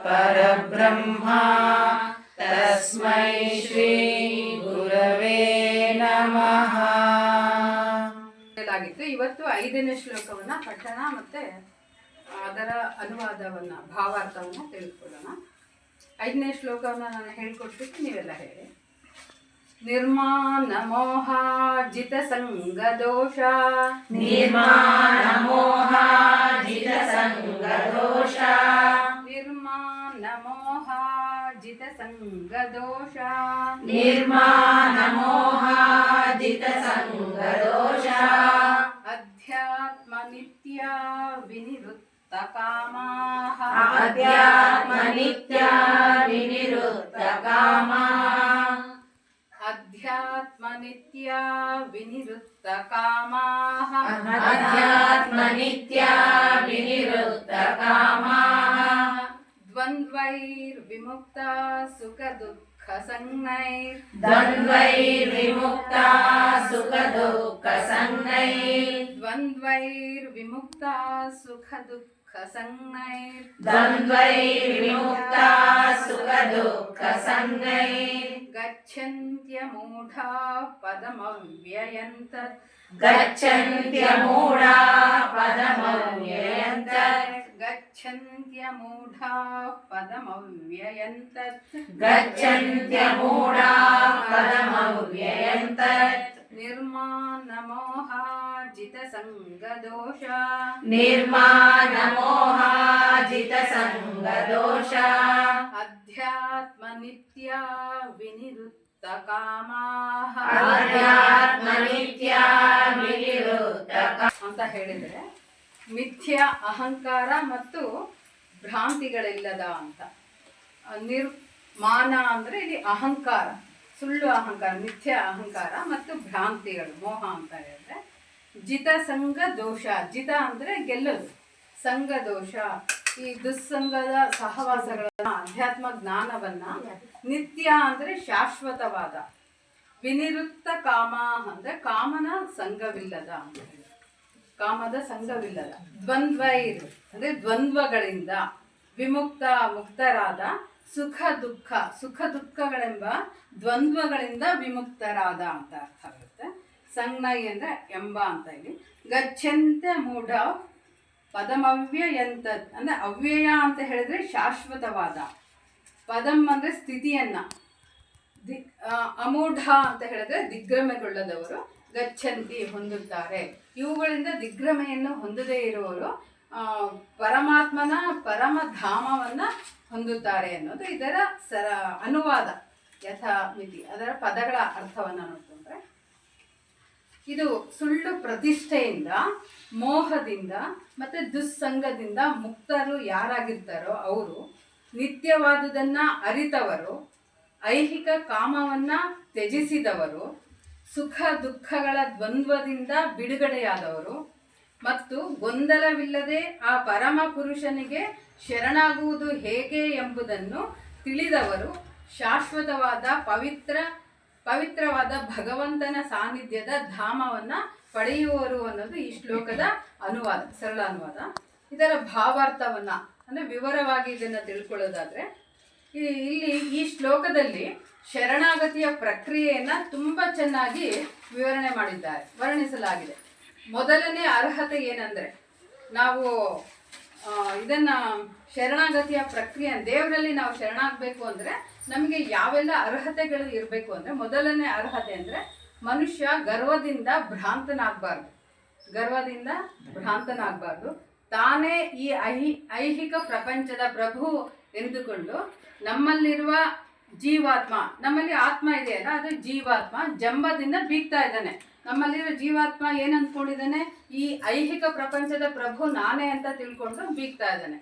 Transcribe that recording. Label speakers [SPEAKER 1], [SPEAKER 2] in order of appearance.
[SPEAKER 1] ಪರಬ್ರಹ್ಮ ತಸ್ಮೈ ಶ್ರೀ ಗುರವೇ ನಮಃ.
[SPEAKER 2] ಇವತ್ತು 5ನೇ ಶ್ಲೋಕವನ್ನ ಪಠಣ ಮತ್ತೆ ಅದರ ಅನುವಾದವನ್ನ ಭಾವಾರ್ಥವನ್ನ ತಿಳ್ಕೊಳ್ಳೋಣ. 5ನೇ ಶ್ಲೋಕವನ್ನ ನಾನು ಹೇಳ್ಕೊಡ್ತೀನಿ, ನೀವೆಲ್ಲ ಹೇಳಿ. ನಿರ್ಮಾಣ ಮೋಹಾಜಿತ ಸಂಗ ದೋಷ,
[SPEAKER 1] ನಿರ್ಮಾಣ ಮೋಹಾಜಿತ ಸಂಗ ದೋಷ,
[SPEAKER 2] ನಿರ್ಮಾಣ ಮೋಹಾಜಿತ ಸಂಗ ದೋಷ,
[SPEAKER 1] ನಿರ್ಮಾಣ ಮೋಹಾಜಿತ ಸಂಗ ದೋಷ,
[SPEAKER 2] ಅಧ್ಯಾತ್ಮ ನಿತ್ಯ ವಿನಿವೃತ್ತ ಕಾಮಾಃ,
[SPEAKER 1] ಅಧ್ಯಾತ್ಮ ನಿತ್ಯ ವಿನಿವೃತ್ತ ಕಾಮಾಃ,
[SPEAKER 2] ಅಧ್ಯಾತ್ಮ ನಿತ್ಯ ವಿನಿವೃತ್ತ ಕಾಮಾಃ,
[SPEAKER 1] ಅಧ್ಯಾತ್ಮ ನಿತ್ಯ ವಿನಿವೃತ್ತ ಕಾಮಾಃ,
[SPEAKER 2] ದ್ವಂದ್ವೈರ್ವಿಮುಕ್ತ ಸುಖ ದುಃಖ ಸಂಜ್ಞೈರ್,
[SPEAKER 1] ದ್ವಂದ್ವೈರ್ವಿಮುಕ್ತ ಸುಖ ದುಃಖ ಸಂಜ್ಞೈರ್,
[SPEAKER 2] ದ್ವಂದ್ವೈರ್ವಿಮುಕ್ತ ಸುಖ ದುಃಖ ಸಂಜ್ಞೈರ್,
[SPEAKER 1] ದ್ವಂದ್ವೈರ್ವಿಮುಕ್ತ ಸುಖ ದುಃಖ ಸಂಜ್ಞೈರ್,
[SPEAKER 2] ಗಚ್ಚಂತ್ಯಮೂಢಾ ಪದಮವ್ಯಯಂತತ್,
[SPEAKER 1] ಗಚ್ಚಂತ್ಯಮೂಢಾ ಪದಮವ್ಯಯಂತತ್,
[SPEAKER 2] ಗಚ್ಚಂತ್ಯಮೂಢಾ ಪದಮವ್ಯಯಂತತ್,
[SPEAKER 1] ಗಚ್ಚಂತ್ಯಮೂಢಾ ಪದಮವ್ಯಯಂತತ್,
[SPEAKER 2] ನಿರ್ಮಾಣ ಮೋಹಾಜಿತ ಸಂಗ ದೋಷ,
[SPEAKER 1] ನಿರ್ಮಾಣ ಮೋಹಾಜಿತ ಸಂಗ ದೋಷ,
[SPEAKER 2] ಅಧ್ಯಾತ್ಮ ನಿತ್ಯ ವಿನಿವೃತ್ತ ಕಾಮಾಃ,
[SPEAKER 1] ಅಧ್ಯಾತ್ಮ ನಿತ್ಯ ವಿನಿವೃತ್ತ
[SPEAKER 2] ಅಂತ ಹೇಳಿದರೆ ಮಿಥ್ಯ ಅಹಂಕಾರ ಮತ್ತು ಭ್ರಾಂತಿಗಳಿಲ್ಲದ ಅಂತ. ನಿರ್ಮಾಣ ಅಂದರೆ ಇಲ್ಲಿ ಅಹಂಕಾರ, ಸುಳ್ಳು ಅಹಂಕಾರ, ಮಿಥ್ಯ ಅಹಂಕಾರ ಮತ್ತು ಭ್ರಾಂತಿಗಳು, ಮೋಹ ಅಂತ ಹೇಳಿದ್ರೆ. ಜಿತ ಸಂಘ ದೋಷ, ಜಿತ ಅಂದರೆ ಗೆಲ್ಲೋದು, ಸಂಘ ದೋಷ ಈ ದುಸ್ಸಂಗದ ಸಹವಾಸಗಳನ್ನ, ಅಧ್ಯಾತ್ಮ ಜ್ಞಾನವನ್ನ, ನಿತ್ಯ ಅಂದರೆ ಶಾಶ್ವತವಾದ, ವಿನಿವೃತ್ತ ಕಾಮ ಅಂದರೆ ಕಾಮನ ಸಂಘವಿಲ್ಲದ ಅಂತ ಹೇಳಿ, ಕಾಮದ ಸಂಘವಿಲ್ಲದ, ದ್ವಂದ್ವೈರ್ ಅಂದರೆ ದ್ವಂದ್ವಗಳಿಂದ, ವಿಮುಕ್ತ ಮುಕ್ತರಾದ, ಸುಖ ದುಃಖ ಸುಖ ದುಃಖಗಳೆಂಬ ದ್ವಂದ್ವಗಳಿಂದ ವಿಮುಕ್ತರಾದ ಅಂತ ಅರ್ಥ ಆಗುತ್ತೆ. ಸಂಜ್ಞೈ ಅಂದರೆ ಎಂಬ ಅಂತ ಇಲ್ಲಿ. ಗಚ್ಚಂತೆ ಮೂಢ ಪದಮವ್ಯಯಂತದ್ ಅಂದರೆ ಅವ್ಯಯ ಅಂತ ಹೇಳಿದ್ರೆ ಶಾಶ್ವತವಾದ, ಪದಂ ಅಂದರೆ ಸ್ಥಿತಿಯನ್ನ, ಅಮೂಢ ಅಂತ ಹೇಳಿದ್ರೆ ದಿಗ್ಭ್ರಮೆಗೊಳ್ಳದವರು, ಗಚ್ಚಂತಿ ಹೊಂದುತ್ತಾರೆ. ಇವುಗಳಿಂದ ದಿಗ್ಭ್ರಮೆಯನ್ನು ಹೊಂದದೇ ಇರುವವರು ಪರಮಾತ್ಮನ ಪರಮಧಾಮವನ್ನ ಹೊಂದುತ್ತಾರೆ ಅನ್ನೋದು ಇದರ ಅನುವಾದ, ಯಥಾಮಿತಿ. ಅದರ ಪದಗಳ ಅರ್ಥವನ್ನ ನೋಡ್ಕೊಂಡ್ರೆ, ಇದು ಸುಳ್ಳು ಪ್ರತಿಷ್ಠೆಯಿಂದ, ಮೋಹದಿಂದ ಮತ್ತೆ ದುಸ್ಸಂಗದಿಂದ ಮುಕ್ತರು ಯಾರಾಗಿರ್ತಾರೋ ಅವರು, ನಿತ್ಯವಾದುದನ್ನ ಅರಿತವರು, ಐಹಿಕ ಕಾಮವನ್ನ ತ್ಯಜಿಸಿದವರು, ಸುಖ ದುಃಖಗಳ ದ್ವಂದ್ವದಿಂದ ಬಿಡುಗಡೆಯಾದವರು ಮತ್ತು ಗೊಂದಲವಿಲ್ಲದೆ ಆ ಪರಮ ಪುರುಷನಿಗೆ ಶರಣಾಗುವುದು ಹೇಗೆ ಎಂಬುದನ್ನು ತಿಳಿದವರು, ಶಾಶ್ವತವಾದ ಪವಿತ್ರವಾದ ಭಗವಂತನ ಸಾನ್ನಿಧ್ಯದ ಧಾಮವನ್ನ ಪಡೆಯುವರು ಅನ್ನೋದು ಈ ಶ್ಲೋಕದ ಅನುವಾದ, ಸರಳ ಅನುವಾದ. ಇದರ ಭಾವಾರ್ಥವನ್ನ ಅಂದರೆ ವಿವರವಾಗಿ ಇದನ್ನು ತಿಳ್ಕೊಳ್ಳೋದಾದ್ರೆ, ಇಲ್ಲಿ ಈ ಶ್ಲೋಕದಲ್ಲಿ ಶರಣಾಗತಿಯ ಪ್ರಕ್ರಿಯೆಯನ್ನ ತುಂಬ ಚೆನ್ನಾಗಿ ವಿವರಣೆ ಮಾಡಿದ್ದಾರೆ, ವರ್ಣಿಸಲಾಗಿದೆ. ಮೊದಲನೇ ಅರ್ಹತೆ ಏನಂದ್ರೆ, ನಾವು ಇದನ್ನ ಶರಣಾಗತಿಯ ಪ್ರಕ್ರಿಯೆ, ದೇವರಲ್ಲಿ ನಾವು ಶರಣಾಗಬೇಕು ಅಂದ್ರೆ ನಮಗೆ ಯಾವೆಲ್ಲ ಅರ್ಹತೆಗಳು ಇರಬೇಕು ಅಂದ್ರೆ, ಮೊದಲನೇ ಅರ್ಹತೆ ಅಂದ್ರೆ ಮನುಷ್ಯ ಗರ್ವದಿಂದ ಭ್ರಾಂತನಾಗಬಾರ್ದು, ತಾನೇ ಈ ಐಹಿಕ ಪ್ರಪಂಚದ ಪ್ರಭು ಎಂದುಕೊಂಡು ನಮ್ಮಲ್ಲಿರುವ ಜೀವಾತ್ಮ, ನಮ್ಮಲ್ಲಿ ಆತ್ಮ ಇದೆಯಲ್ಲ ಅದು ಜೀವಾತ್ಮ, ಜಂಬದಿಂದ ಬೀಗ್ತಾ ಇದ್ದಾನೆ. ನಮ್ಮಲ್ಲಿರೋ ಜೀವಾತ್ಮ ಏನಂದ್ಕೊಂಡಿದ್ದಾನೆ, ಈ ಐಹಿಕ ಪ್ರಪಂಚದ ಪ್ರಭು ನಾನೇ ಅಂತ ತಿಳ್ಕೊಂಡು ಬೀಗ್ತಾ ಇದ್ದಾನೆ.